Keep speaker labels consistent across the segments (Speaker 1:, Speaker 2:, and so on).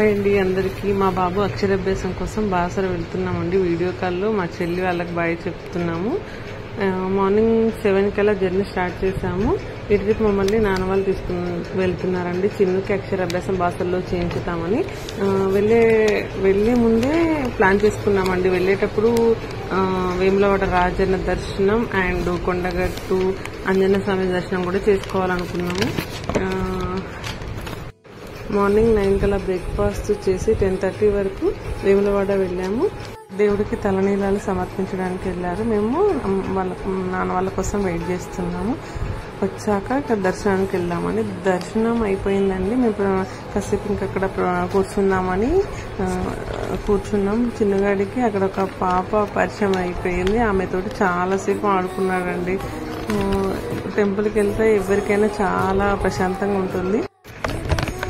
Speaker 1: Hi అండి అందరికీ. మా బాబు అక్షరాభ్యాసం కోసం బాసర వెళ్తున్నామండి. వీడియో కాల్లో మా చెల్లి వాళ్ళకి బాయ్ చెప్తున్నాము. మార్నింగ్ 7 కల్లా జర్నీ స్టార్ట్ చేశాము. ఇటుదిపు మమ్మల్ని నాన్న వాళ్ళు వెళ్తున్నారండి. చిన్నకి అక్షరాభ్యాసం బాసరలో చేయించుతామని వెళ్లే ముందే ప్లాన్ చేసుకున్నామండి. వెళ్ళేటప్పుడు వేములవాడ రాజన్న దర్శనం అండ్ కొండగట్టు అంజన్న స్వామి దర్శనం కూడా చేసుకోవాలనుకున్నాము. మార్నింగ్ 9 కల్లా బ్రేక్ఫాస్ట్ చేసి 10:30 వరకు వేములవాడ వెళ్ళాము. దేవుడికి తలనీలాలు సమర్పించడానికి వెళ్ళారు. మేము నాన్న వాళ్ళ కోసం వెయిట్ చేస్తున్నాము. వచ్చాక ఇక్కడ దర్శనానికి వెళ్దామని దర్శనం అయిపోయిందండి. మేము కాసేపు ఇంకక్కడ కూర్చున్నాం. చిన్నగాడికి అక్కడ ఒక పాప పరిచయం అయిపోయింది. ఆమెతోటి చాలాసేపు ఆడుకున్నాడండి. టెంపుల్కి వెళ్తే ఎవరికైనా చాలా ప్రశాంతంగా ఉంటుంది.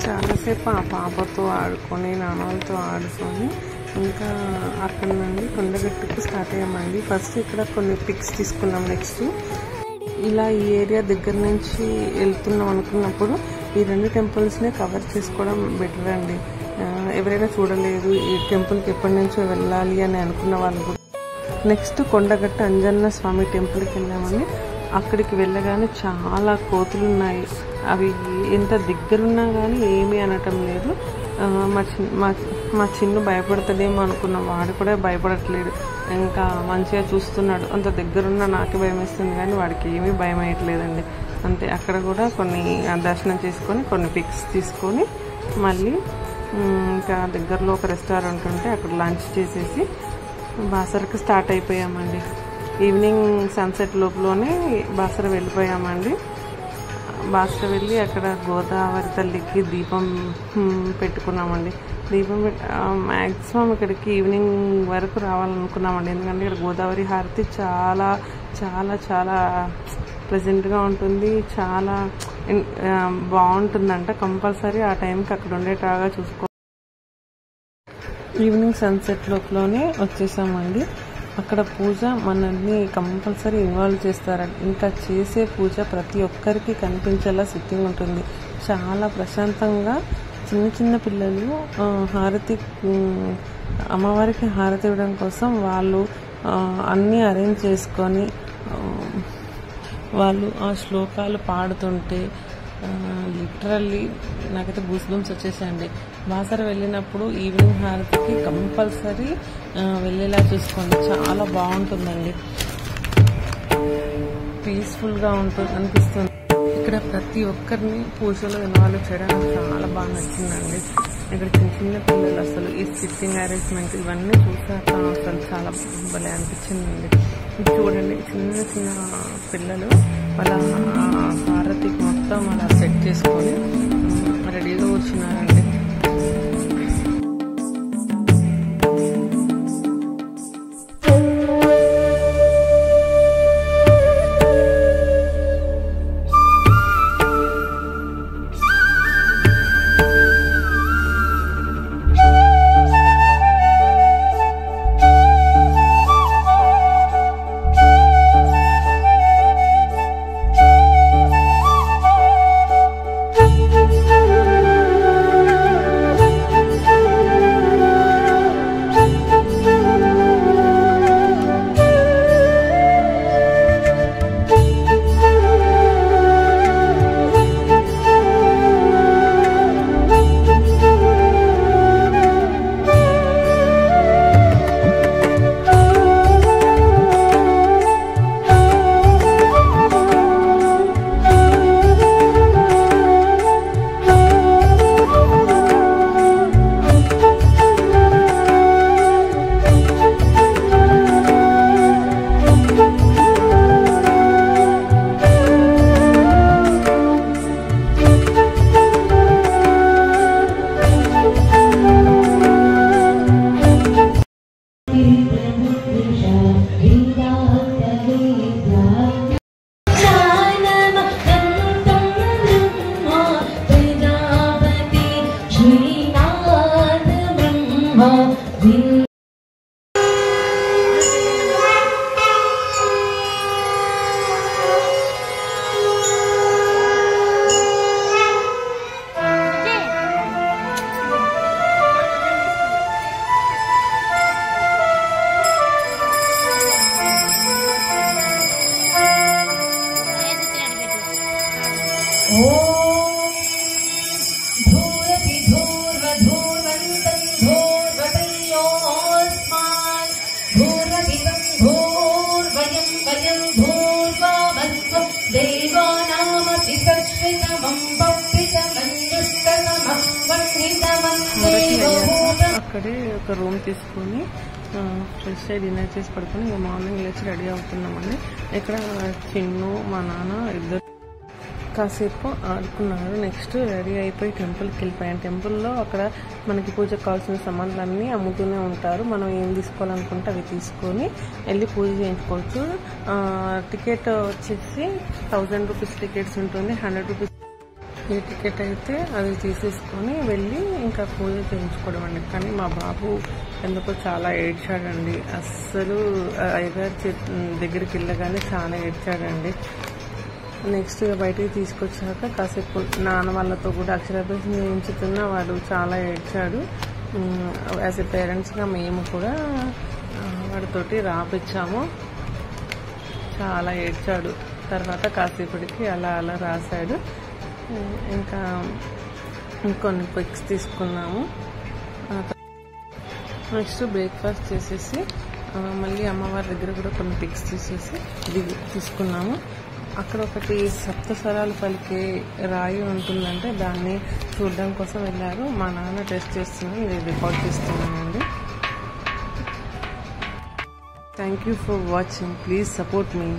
Speaker 1: చాలాసేపు ఆ పాపతో ఆడుకొని నాన్నలతో ఆడుకొని ఇంకా అక్కడ నుండి కొండగట్టుకు స్టార్ట్ అయ్యామండి. ఫస్ట్ ఇక్కడ కొన్ని పిక్స్ తీసుకున్నాం. నెక్స్ట్ ఇలా ఈ ఏరియా దగ్గర నుంచి వెళ్తున్నాం అనుకున్నప్పుడు ఈ 2 టెంపుల్స్ని కవర్ చేసుకోవడం బెటర్ అండి. ఎవరైనా చూడలేదు ఈ టెంపుల్కి ఎప్పటి నుంచో వెళ్ళాలి అని అనుకున్న వాళ్ళు కూడా. నెక్స్ట్ కొండగట్టు అంజన్న స్వామి టెంపుల్కి వెళ్ళామని. అక్కడికి వెళ్ళగానే చాలా కోతులు ఉన్నాయి. అవి ఎంత దగ్గరున్నా కానీ ఏమీ అనటం లేదు. మా చిన్ను భయపడతాడేమో అనుకున్నాం. వాడు కూడా భయపడట్లేదు. ఇంకా మంచిగా చూస్తున్నాడు. అంత దగ్గరున్నా నాకు భయం వేస్తుంది కానీ వాడికి ఏమీ భయం అయ్యట్లేదండి. అంతే. అక్కడ కూడా కొన్ని దర్శనం చేసుకొని కొన్ని పిక్స్ తీసుకొని మళ్ళీ ఇంకా దగ్గరలో ఒక రెస్టారెంట్ ఉంటే అక్కడ లంచ్ చేసేసి బాసరకు స్టార్ట్ అయిపోయామండి. ఈవినింగ్ సన్సెట్ లోపలనే బాసర వెళ్ళిపోయామండి. బాసర వెళ్ళి అక్కడ గోదావరి తల్లికి దీపం పెట్టుకున్నామండి. మ్యాక్సిమం ఇక్కడికి ఈవినింగ్ వరకు రావాలనుకున్నామండి. ఎందుకంటే ఇక్కడ గోదావరి హారతి చాలా చాలా చాలా ప్లెజెంట్గా ఉంటుంది. చాలా బాగుంటుందంట. కంపల్సరీ ఆ టైంకి అక్కడ ఉండేటాగా చూసుకో. ఈవినింగ్ సన్సెట్ లోపలనే వచ్చేసామండి. అక్కడ పూజ మనల్ని కంపల్సరీ ఇన్వాల్వ్ చేస్తారండి. ఇంకా చేసే పూజ ప్రతి ఒక్కరికి కనిపించేలా సిట్టింగ్ ఉంటుంది. చాలా ప్రశాంతంగా చిన్న చిన్న పిల్లలు అమ్మవారికి హారతి ఇవ్వడం కోసం వాళ్ళు అన్నీ అరేంజ్ చేసుకొని వాళ్ళు ఆ శ్లోకాలు పాడుతుంటే లిటరల్లీ నాకైతే గూస్ బంప్స్ వచ్చేసాయండి. బాసర వెళ్ళినప్పుడు ఈవినింగ్ హారతికి కంపల్సరీ వెళ్ళేలా చూసుకోండి. చాలా బాగుంటుందండి. పీస్ఫుల్గా అనిపిస్తుంది. ఇక్కడ ప్రతి ఒక్కరిని పూజలో ఇన్వాల్వ్ చేయడం చాలా బాగా నచ్చిందండి. ఇక్కడ చిన్న చిన్న పిల్లలు అసలు ఈ సిట్టింగ్ అరేంజ్మెంట్ ఇవన్నీ చూసాక అసలు చాలా భలే అనిపించిందండి. చూడండి, చిన్న చిన్న పిల్లలు వాళ్ళ హారతికి మొత్తం అలా సెట్ చేసుకొని రెడీగా కూర్చున్నారండి. అక్కడే ఒక రూమ్ తీసుకొని ఫ్రెష్ అయ్యి డిన్నర్ చేసి పడుకొని ఇక మార్నింగ్ లేచి రెడీ అవుతున్నామండి. ఇక్కడ చిన్ను మా నాన్న ఇద్దరు కాసేపు ఆడుకున్నారు. నెక్స్ట్ రెడీ అయిపోయి టెంపుల్కి వెళ్ళిపోయాను. టెంపుల్లో అక్కడ మనకి పూజకు కావాల్సిన సామాన్లన్నీ అమ్ముతూనే ఉంటారు. మనం ఏం తీసుకోవాలనుకుంటే అవి తీసుకొని వెళ్ళి పూజ చేయించుకోవచ్చు. టికెట్ వచ్చేసి 1000 రూపీస్ టికెట్స్ ఉంటుంది. 100 రూపీస్ ఏ టికెట్ అయితే అది తీసేసుకొని వెళ్ళి ఇంకా పూజ చేయించుకోవడం అండి. కానీ మా బాబు ఎందుకో చాలా ఏడ్చాడండి. అస్సలు అయ్యగారి దగ్గరికి వెళ్ళగానే చాలా ఏడ్చాడండి. నెక్స్ట్ బయటికి తీసుకొచ్చాక కాసేపు నాన్న వాళ్ళతో కూడా అక్షరాభ్యాసం చేయించుతున్న వాడు చాలా ఏడ్చాడు. యాజ్ ఎ పేరెంట్స్గా మేము కూడా వాడితోటి రాపిచ్చాము. చాలా ఏడ్చాడు. తర్వాత కాసేపటికి అలా అలా రాశాడు. ఇంకా ఇంకొన్ని పిక్స్ తీసుకున్నాము. నెక్స్ట్ బ్రేక్ఫాస్ట్ చేసేసి మళ్ళీ అమ్మవారి దగ్గర కూడా కొన్ని పిక్స్ తీసేసి తీసుకున్నాము. అక్కడ ఒకటి సప్తస్వరాలు పలికే రాయి ఉంటుందంటే దాన్ని చూడడం కోసం వెళ్ళారు. మా నాన్న టెస్ట్ చేస్తున్నాను, నేను రికార్డ్ చేస్తున్నానండి. Thank you for watching. Please support me.